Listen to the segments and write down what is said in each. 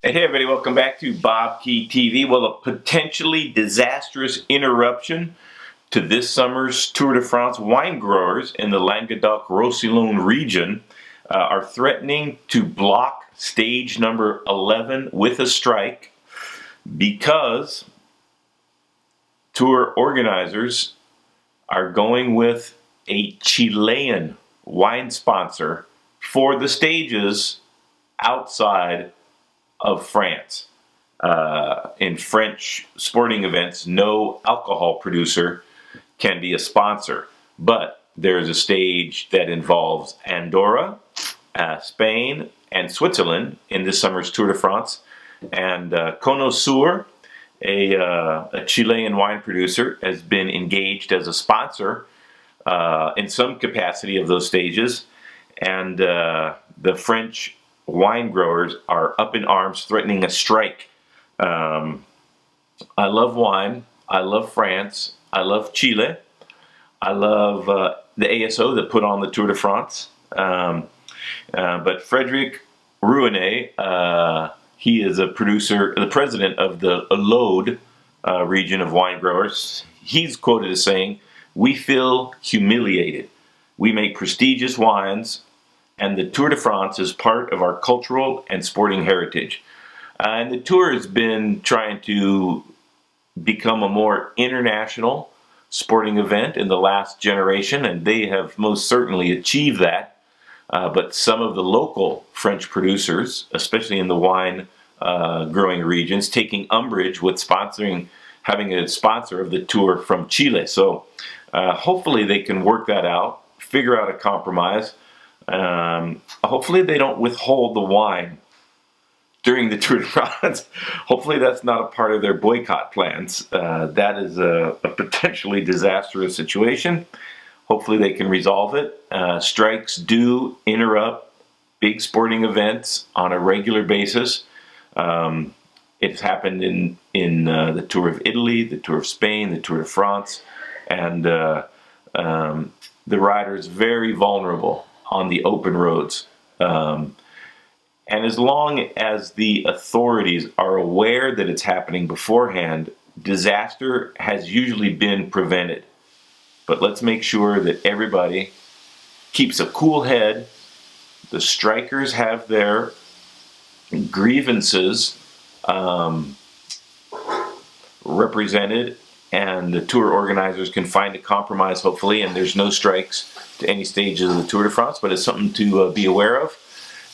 Hey everybody, welcome back to BobkeTV. Well, a potentially disastrous interruption to this summer's Tour de France. Wine growers in the Languedoc-Roussillon region are threatening to block stage number 11 with a strike because tour organizers are going with a Chilean wine sponsor for the stages outside of France. In French sporting events, no alcohol producer can be a sponsor, but there's a stage that involves Andorra, Spain, and Switzerland in this summer's Tour de France. And Cono Sur, a Chilean wine producer, has been engaged as a sponsor in some capacity of those stages. And the French wine growers are up in arms, threatening a strike. I love wine. I love France. I love Chile. I love the ASO that put on the Tour de France. But Frederic Rouenet, he is a producer, the president of the L'Aude region of wine growers. He's quoted as saying, "We feel humiliated. We make prestigious wines, and the Tour de France is part of our cultural and sporting heritage." And the Tour has been trying to become a more international sporting event in the last generation, and they have most certainly achieved that. But some of the local French producers, especially in the wine growing regions, taking umbrage with having a sponsor of the Tour from Chile. So hopefully they can work that out, figure out a compromise. Hopefully they don't withhold the wine during the Tour de France. Hopefully that's not a part of their boycott plans. That is a potentially disastrous situation. Hopefully they can resolve it. Strikes do interrupt big sporting events on a regular basis. It's happened in the Tour of Italy, the Tour of Spain, the Tour de France, and the rider is very vulnerable on the open roads. And as long as the authorities are aware that it's happening beforehand, disaster has usually been prevented. But let's make sure that everybody keeps a cool head. The strikers have their grievances represented, and the tour organizers can find a compromise, hopefully, and there's no strikes to any stages of the Tour de France, but it's something to be aware of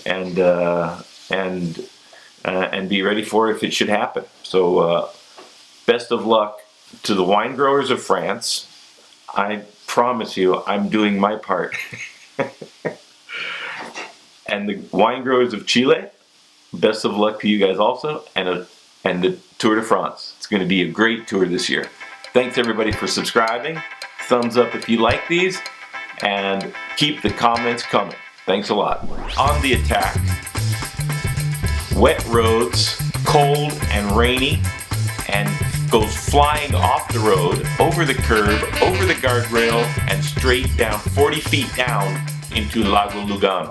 and be ready for if it should happen. So best of luck to the wine growers of France. I promise you I'm doing my part. And the wine growers of Chile, best of luck to you guys also, and the Tour de France. It's going to be a great tour this year. Thanks everybody for subscribing. Thumbs up if you like these, and keep the comments coming. Thanks a lot. On the attack, wet roads, cold and rainy, and goes flying off the road, over the curb, over the guardrail, and straight down 40 feet down into Lago Lugano.